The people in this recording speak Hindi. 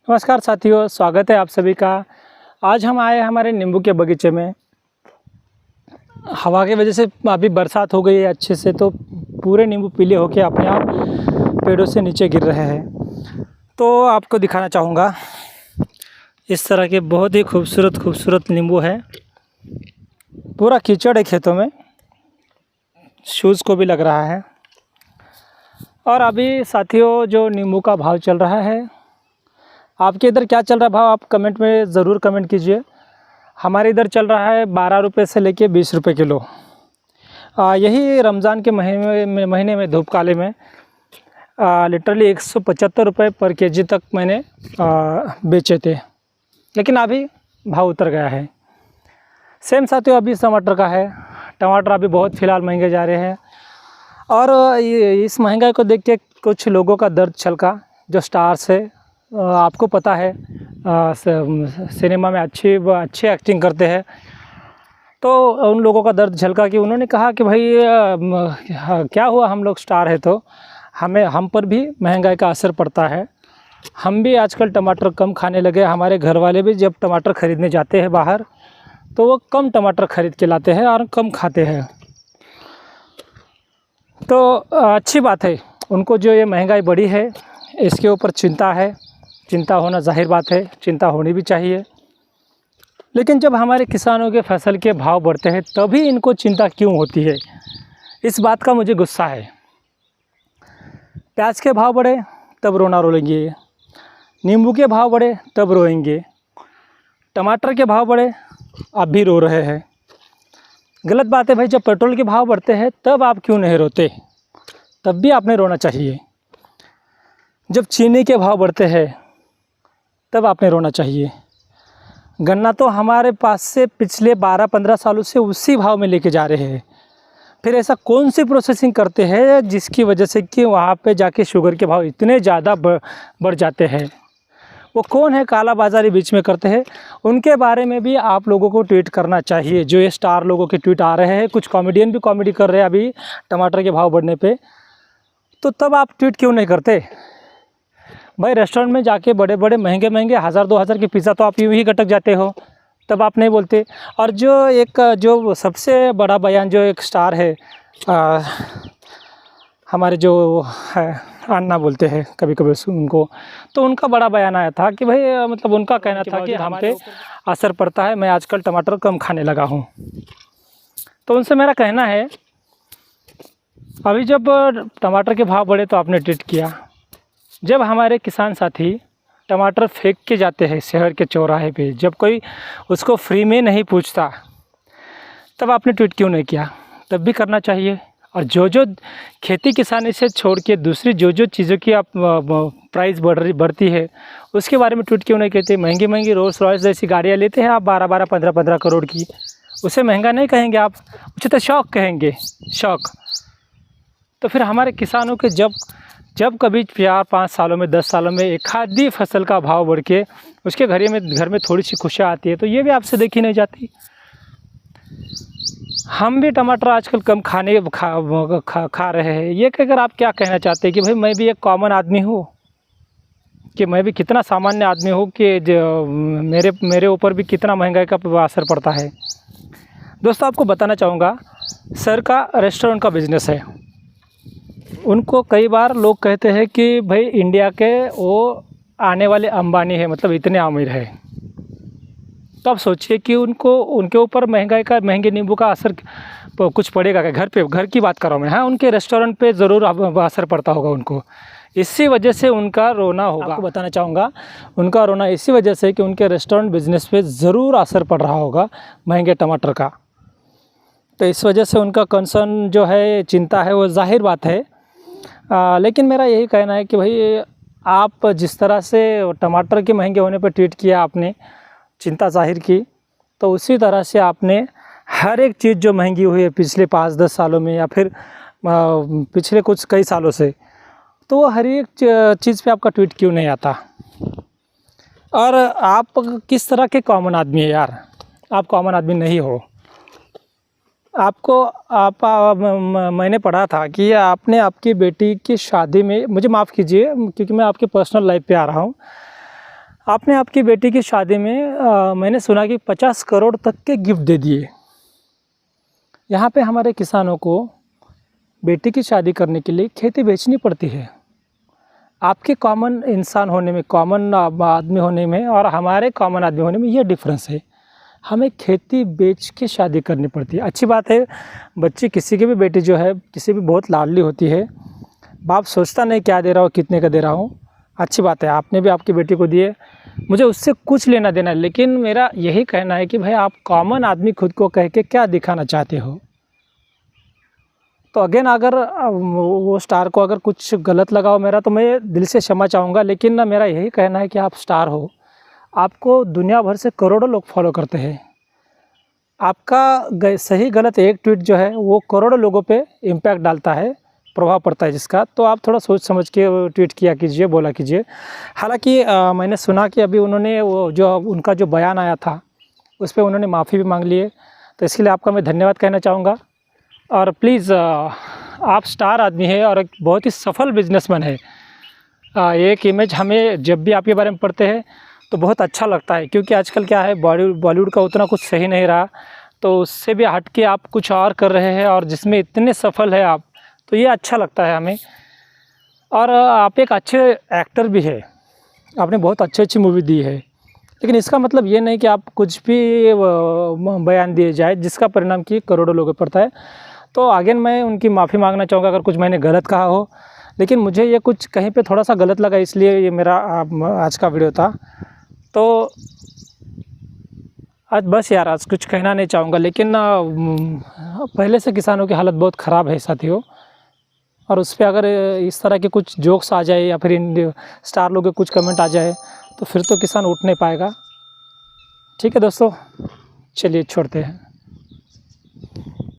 नमस्कार साथियों, स्वागत है आप सभी का। आज हम आए हैं हमारे नींबू के बगीचे में। हवा की वजह से अभी बरसात हो गई है अच्छे से, तो पूरे नींबू पीले होके अपने आप पेड़ों से नीचे गिर रहे हैं। तो आपको दिखाना चाहूँगा, इस तरह के बहुत ही खूबसूरत नींबू है। पूरा कीचड़ है खेतों में, शूज़ को भी लग रहा है। और अभी साथियों, जो नींबू का भाव चल रहा है, आपके इधर क्या चल रहा है भाव, आप कमेंट में ज़रूर कमेंट कीजिए। हमारे इधर चल रहा है 12 रुपये से लेके 20 रुपये किलो। यही रमज़ान के महीने में धूप काले में लिटरली 175 रुपये पर केजी तक मैंने बेचे थे, लेकिन अभी भाव उतर गया है। सेम साथियों अभी टमाटर का है। टमाटर अभी बहुत फ़िलहाल महंगे जा रहे हैं, और इस महंगाई को देख के कुछ लोगों का दर्द छलका। जो स्टार्स है, आपको पता है, सिनेमा में अच्छी एक्टिंग करते हैं, तो उन लोगों का दर्द झलका कि उन्होंने कहा कि भाई क्या हुआ, हम लोग स्टार है तो हम पर भी महंगाई का असर पड़ता है। हम भी आजकल टमाटर कम खाने लगे। हमारे घर वाले भी जब टमाटर ख़रीदने जाते हैं बाहर, तो वो कम टमाटर ख़रीद के लाते हैं और कम खाते हैं। तो अच्छी बात है, उनको जो ये महंगाई बढ़ी है इसके ऊपर चिंता है। चिंता होना जाहिर बात है, चिंता होनी भी चाहिए। लेकिन जब हमारे किसानों के फसल के भाव बढ़ते हैं तभी इनको चिंता क्यों होती है, इस बात का मुझे गुस्सा है। प्याज के भाव बढ़े तब रोना रोएंगे, नींबू के भाव बढ़े तब रोएंगे, टमाटर के भाव बढ़े अब भी रो रहे हैं। गलत बात है भाई। जब पेट्रोल के भाव बढ़ते हैं तब आप क्यों नहीं रोते, तब भी आपने रोना चाहिए। जब चीनी के भाव बढ़ते हैं तब आपने रोना चाहिए। गन्ना तो हमारे पास से पिछले 12-15 सालों से उसी भाव में लेके जा रहे हैं। फिर ऐसा कौन सी प्रोसेसिंग करते हैं जिसकी वजह से कि वहाँ पे जाके शुगर के भाव इतने ज़्यादा बढ़ जाते हैं? वो कौन है, काला बाज़ारी बीच में करते हैं। उनके बारे में भी आप लोगों को ट्वीट करना चाहिए। जो ये स्टार लोगों के ट्वीट आ रहे हैं, कुछ कॉमेडियन भी कॉमेडी कर रहे हैं अभी टमाटर के भाव बढ़ने पे, तो तब आप ट्वीट क्यों नहीं करते भाई? रेस्टोरेंट में जाके बड़े बड़े महंगे 1000-2000 के पिज़्ज़ा तो आप यूँ ही गटक जाते हो, तब आप नहीं बोलते। और जो सबसे बड़ा बयान, जो एक स्टार है, हमारे जो है अन्ना बोलते हैं कभी कभी उनको, तो उनका बड़ा बयान आया था कि भाई मतलब उनका कहना था कि हम पे असर पड़ता है, मैं आजकल टमाटर कम खाने लगा हूँ। तो उनसे मेरा कहना है, अभी जब टमाटर के भाव बढ़े तो आपने ट्वीट किया। जब हमारे किसान साथी टमाटर फेंक के जाते हैं शहर के चौराहे पे, जब कोई उसको फ्री में नहीं पूछता, तब आपने ट्वीट क्यों नहीं किया? तब भी करना चाहिए। और जो खेती किसानी से छोड़ के दूसरी जो चीज़ों की आप प्राइस बढ़ती है, उसके बारे में ट्वीट क्यों नहीं कहते? महंगी रोल्स रॉयस जैसी गाड़ियाँ लेते हैं आप 12-12, 15-15 करोड़ की, उसे महंगा नहीं कहेंगे आप, उसे तो शौक कहेंगे, शौक। तो फिर हमारे किसानों के जब कभी 4-5 सालों में, 10 सालों में एक आधी फसल का भाव बढ़ के उसके घर में थोड़ी सी खुशियाँ आती है, तो ये भी आपसे देखी नहीं जाती। हम भी टमाटर आजकल कम खा रहे हैं। ये कहकर आप क्या कहना चाहते हैं कि भाई मैं भी एक कॉमन आदमी हूँ, कि मैं भी कितना सामान्य आदमी हूँ कि जो मेरे ऊपर भी कितना महंगाई का असर पड़ता है? दोस्तों, आपको बताना चाहूँगा, सर का रेस्टोरेंट का बिज़नेस है। उनको कई बार लोग कहते हैं कि भाई इंडिया के वो आने वाले अंबानी है, मतलब इतने अमीर है। तो आप सोचिए कि उनके ऊपर महंगे नींबू का असर कुछ पड़ेगा क्या? घर की बात कर रहा हूँ मैं। हाँ, उनके रेस्टोरेंट पे ज़रूर असर पड़ता होगा उनको। इसी वजह से उनका रोना होगा। आपको बताना चाहूँगा, उनका रोना इसी वजह से कि उनके रेस्टोरेंट बिजनेस पे ज़रूर असर पड़ रहा होगा महंगे टमाटर का। तो इस वजह से उनका कंसर्न जो है, चिंता है, वो जाहिर बात है। लेकिन मेरा यही कहना है कि भाई आप जिस तरह से टमाटर के महंगे होने पर ट्वीट किया, आपने चिंता जाहिर की, तो उसी तरह से आपने हर एक चीज़ जो महंगी हुई है पिछले 5-10 सालों में, या फिर पिछले कई सालों से, तो वो हर एक चीज़ पे आपका ट्वीट क्यों नहीं आता? और आप किस तरह के कॉमन आदमी है यार? आप कॉमन आदमी नहीं हो। मैंने पढ़ा था कि आपने आपकी बेटी की शादी में, मुझे माफ़ कीजिए क्योंकि मैं आपके पर्सनल लाइफ पे आ रहा हूँ, आपने आपकी बेटी की शादी में मैंने सुना कि 50 करोड़ तक के गिफ्ट दे दिए। यहाँ पे हमारे किसानों को बेटी की शादी करने के लिए खेती बेचनी पड़ती है। आपके कॉमन इंसान होने में, कॉमन आदमी होने में और हमारे कॉमन आदमी होने में ये डिफरेंस है। हमें खेती बेच के शादी करनी पड़ती है। अच्छी बात है, बच्ची किसी की भी बेटी जो है किसी भी बहुत लाडली होती है। बाप सोचता नहीं क्या दे रहा हूँ, कितने का दे रहा हूँ। अच्छी बात है, आपने भी आपकी बेटी को दिए, मुझे उससे कुछ लेना देना है। लेकिन मेरा यही कहना है कि भाई आप कॉमन आदमी खुद को कह के क्या दिखाना चाहते हो। तो अगेन अगर वो स्टार को अगर कुछ गलत लगा हो मेरा, तो मैं दिल से क्षमा चाहूँगा। लेकिन ना मेरा यही कहना है कि आप स्टार हो, आपको दुनिया भर से करोड़ों लोग फॉलो करते हैं। आपका सही गलत एक ट्वीट जो है वो करोड़ों लोगों पे इम्पैक्ट डालता है, प्रभाव पड़ता है जिसका। तो आप थोड़ा सोच समझ के ट्वीट किया कीजिए, बोला कीजिए। हालांकि मैंने सुना कि अभी उन्होंने वो जो उनका जो बयान आया था उस पर उन्होंने माफ़ी भी मांग ली है, तो इसके लिए आपका मैं धन्यवाद कहना चाहूँगा। और प्लीज़ आप स्टार आदमी है और एक बहुत ही सफल बिजनेसमैन है। एक इमेज हमें जब भी आपके बारे में पढ़ते हैं तो बहुत अच्छा लगता है, क्योंकि आजकल क्या है बॉलीवुड का उतना कुछ सही नहीं रहा, तो उससे भी हट के आप कुछ और कर रहे हैं और जिसमें इतने सफल है आप, तो ये अच्छा लगता है हमें। और आप एक अच्छे एक्टर भी है, आपने बहुत अच्छी मूवी दी है। लेकिन इसका मतलब ये नहीं कि आप कुछ भी बयान दिए जाए जिसका परिणाम कि करोड़ों लोगों पर पड़ता है। तो अगेन मैं उनकी माफ़ी मांगना चाहूँगा अगर कुछ मैंने गलत कहा हो। लेकिन मुझे ये कुछ कहीं पे थोड़ा सा गलत लगा, इसलिए ये मेरा आज का वीडियो था। तो आज बस यार, आज कुछ कहना नहीं चाहूँगा। लेकिन पहले से किसानों की हालत बहुत ख़राब है साथियों, और उस पर अगर इस तरह के कुछ जोक्स आ जाए या फिर इन स्टार लोगों के कुछ कमेंट आ जाए तो फिर तो किसान उठ नहीं पाएगा। ठीक है दोस्तों, चलिए छोड़ते हैं।